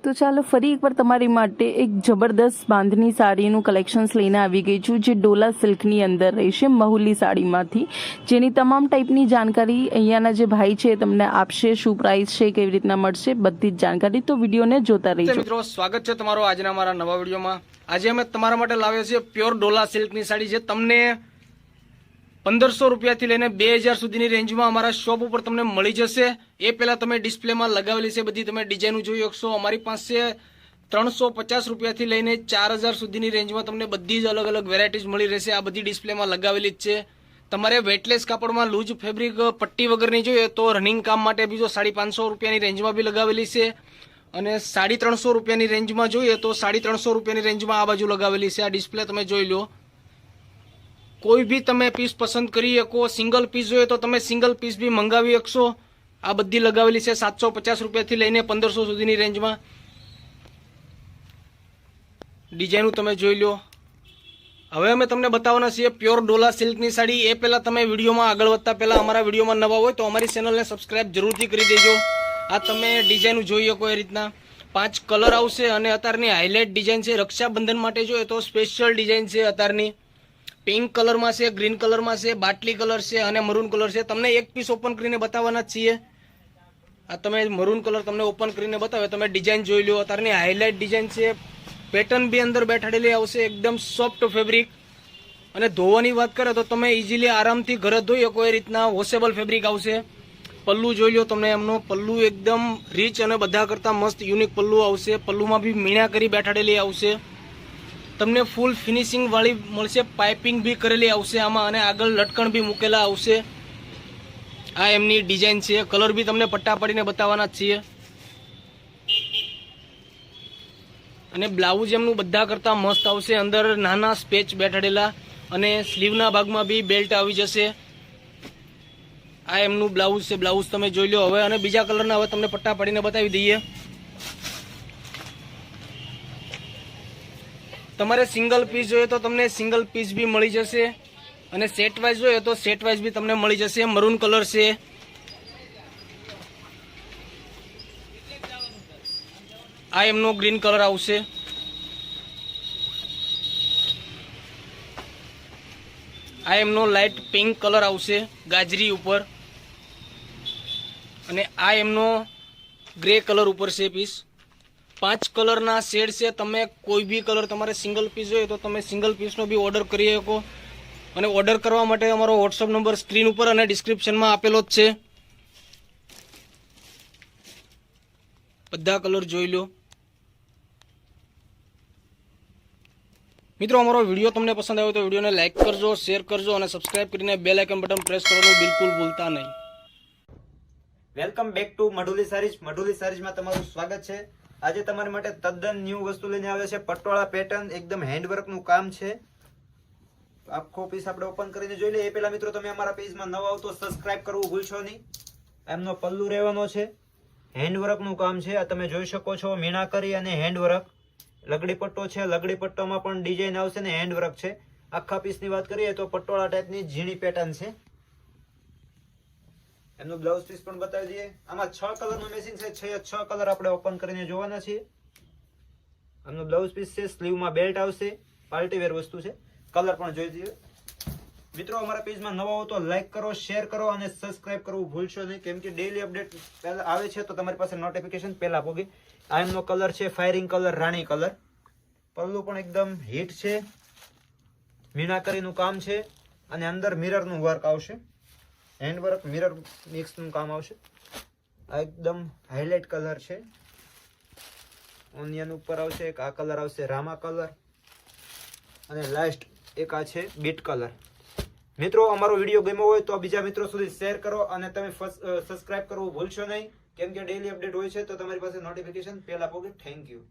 તો ચાલો ફરી એકવાર તમારી માટે એક જબરદસ્ત બાંધણી સાડીનું કલેક્શન્સ લઈને આવી ગઈ છું, જે ડોલા સિલ્કની અંદર રહેશે, મહુલી સાડીમાંથી, જેની તમામ ટાઈપની જાણકારી અહીંયાના જે ભાઈ છે તમને આપશે. શું પ્રાઇસ છે, કેવી રીતના મળશે, બધી જ જાણકારી. તો વિડીયોને જોતા રહીજો. મિત્રો, સ્વાગત છે તમારો આજના મારા નવા વિડીયોમાં. આજે અમે તમારા માટે લાવ્યા છીએ પ્યોર ડોલા સિલ્કની સાડી, જે તમને 1500 રૂપિયાથી લઈને 2000 સુધીની રેન્જમાં અમારા શોપ ઉપર તમને મળી જશે. એ પહેલા તમે ડિસ્પ્લેમાં લગાવેલી છે બધી તમે ડિઝાઇન જોઈ શકશો. અમારી પાસે 350 રૂપિયાથી લઈને 4000 સુધીની રેન્જમાં તમને બધી જ અલગ અલગ વેરાયટીઝ મળી રહેશે. આ બધી ડિસ્પ્લેમાં લગાવેલી જ છે. તમારે વેટલેસ કાપડમાં લૂઝ ફેબ્રિક પટ્ટી વગરની જોઈએ તો રનિંગ કામ માટે બીજો 550 રૂપિયાની રેન્જમાં બી લગાવેલી છે, અને 350 રૂપિયાની રેન્જમાં જોઈએ તો 350 રૂપિયાની રેન્જમાં આ બાજુ લગાવેલી છે. આ ડિસ્પ્લે તમે જોઈ લો. કોઈ બી તમે પીસ પસંદ કરી શકો. સિંગલ પીસ જોઈએ તો તમે સિંગલ પીસ બી મંગાવી શકશો. આ બધી લગાવેલી છે 750 રૂપિયાથી લઈને 1500 સુધીની રેન્જમાં. ડિઝાઇન તમે જોઈ લો. હવે અમે તમને બતાવવાના છીએ પ્યોર ડોલા સિલ્કની સાડી. એ પહેલા તમે વિડીયોમાં આગળ વધતા પહેલા અમારા વિડીયોમાં નવા હોય તો અમારી ચેનલને સબસ્ક્રાઇબ જરૂરથી કરી દેજો. આ તમે ડિઝાઇન જોઈ શકો એ રીતના 5 કલર આવશે, અને અત્યારની હાઇલાઇટ ડિઝાઇન છે. રક્ષાબંધન માટે જોઈએ તો સ્પેશિયલ ડિઝાઇન છે. અત્યારની પિંક કલરમાં છે, ગ્રીન કલરમાં છે, બાટલી કલર છે અને મરૂન કલર છે. તમને એક પીસ ઓપન કરીને બતાવવાના જ છીએ. આ તમે મરૂન કલર તમને ઓપન કરીને બતાવે. તમે ડિઝાઇન જોઈ લો. અત્યારની હાઇલાઇટ ડિઝાઇન છે. પેટર્ન બી અંદર બેઠાડેલી આવશે, એકદમ સોફ્ટ ફેબ્રિક. અને ધોવાની વાત કરે તો તમે ઇઝીલી આરામથી ઘરે ધોઈ શકો એ રીતના વોશેબલ ફેબ્રિક આવશે. પલ્લુ જોઈ લો તમને. એમનો પલ્લુ એકદમ રીચ અને બધા કરતાં મસ્ત યુનિક પલ્લુ આવશે. પલ્લુમાં બી મીણા કરી બેઠાડેલી આવશે. તમને ફૂલ ફિનિશિંગ વાળી મળશે. પાઇપિંગ બી કરેલી આવશે આમાં, અને આગળ લટકણ બી મૂકેલા આવશે. આ એમની ડિઝાઇન છે. કલર બી તમને પટ્ટા પાડીને બતાવવાના જ છીએ. અને બ્લાઉઝ એમનું બધા કરતાં મસ્ત આવશે. અંદર નાના સ્પેચ બેઠાડેલા, અને સ્લીવના ભાગમાં બી બેલ્ટ આવી જશે. આ એમનું બ્લાઉઝ છે. બ્લાઉઝ તમે જોઈ લો હવે. અને બીજા કલરના હવે તમને પટ્ટા પાડીને બતાવી દઈએ. તમારે સિંગલ પીસ જોઈએ તો તમને સિંગલ પીસ બી મળી જશે, અને સેટ વાઇઝ જોઈએ તો સેટ વાઇઝ બી તમને મળી જશે. મરૂન કલર છે. આ એમનો ગ્રીન કલર આવશે. આ એમનો લાઇટ પિંક કલર આવશે ગાજરી ઉપર, અને આ એમનો ગ્રે કલર ઉપર છે પીસ. 5 કલરના શેડ છે. તમે કોઈ બી કલર તમારે સિંગલ પીસ જોઈએ તો તમે સિંગલ પીસનો બી ઓર્ડર કરી શકો. અને ઓર્ડર કરવા માટે અમારો વોટ્સઅપ નંબર સ્ક્રીન ઉપર અને ડિસ્ક્રિપ્શનમાં આપેલો જ છે. બધા કલર જોઈ લો. મિત્રો, અમારો વિડીયો તમને પસંદ આવ્યો તો વિડીયોને લાઇક કરજો, શેર કરજો, અને સબસ્ક્રાઇબ કરીને બેલ આઇકન બટન પ્રેસ કરવાનું બિલકુલ ભૂલતા નહીં. Welcome back to Madhuli Sarees. Madhuli સારીઝમાં તમારું સ્વાગત છે. આજે તમારી માટે તદ્દન ન્યૂ વસ્તુ લઈને આવે છે. પટોળા પેટર્ન, એકદમ હેન્ડવર્ક નું કામ છે. આખો પીસ આપણે ઓપન કરીને જોઈ લઈએ. એ પહેલા મિત્રો તમે અમારા પેજમાં નવા આવો તો સબસ્ક્રાઇબ કરવું ભૂલશો નહીં. એમનો પલ્લુ રહેવાનો છે. હેન્ડવર્ક નું કામ છે. આ તમે જોઈ શકો છો. મીણાકરી અને હેન્ડવર્ક. લગડી પટ્ટો છે. લગડી પટ્ટોમાં પણ ડિઝાઇન આવશે ને હેન્ડવર્ક છે. આખા પીસની વાત કરીએ તો પટોળા ટાઈપની ઝીણી પેટર્ન છે. એમનું બ્લાઉઝ પીસ પણ બતાવી દઈએ. આમાં 6 કલરનું મેચિંગ છે. 6 કલર આપણે ઓપન કરીને જોવાના છીએ. એમનું બ્લાઉઝ પીસ છે. સ્લીવમાં બેલ્ટ આવશે. પાર્ટી વેર વસ્તુ છે. કલર પણ જોઈ દઈએ. મિત્રો, અમારા પેજમાં નવા હો તો લાઈક કરો, શેર કરો અને સબસ્ક્રાઇબ કરવું ભૂલશો નહીં, કેમ કે ડેઈલી અપડેટ પહેલા આવે છે તો તમારી પાસે નોટિફિકેશન પહેલા પોગે. આ એમનો કલર છે ફાયરિંગ કલર, રાણી કલર. પલ્લુ પણ એકદમ હીટ છે. મીનાકરીનું કામ છે, અને અંદર મિરરનું વર્ક આવશે. હેન્ડવર્ક મિરર મિક્સનું કામ આવશે. આ એકદમ હાઇલાઇટ કલર છે. ઓનિયન ઉપર આવશે. એક આ કલર આવશે રામા કલર, અને લાસ્ટ એક આ છે બીટ કલર. મિત્રો, અમારો વિડીયો ગમ્યો હોય તો બીજા મિત્રો સુધી શેર કરો, અને તમે સબસ્ક્રાઇબ કરવું ભૂલશો નહીં, કેમ કે ડેઈલી અપડેટ હોય છે તો તમારી પાસે નોટિફિકેશન પહેલા પોગે. Thank you.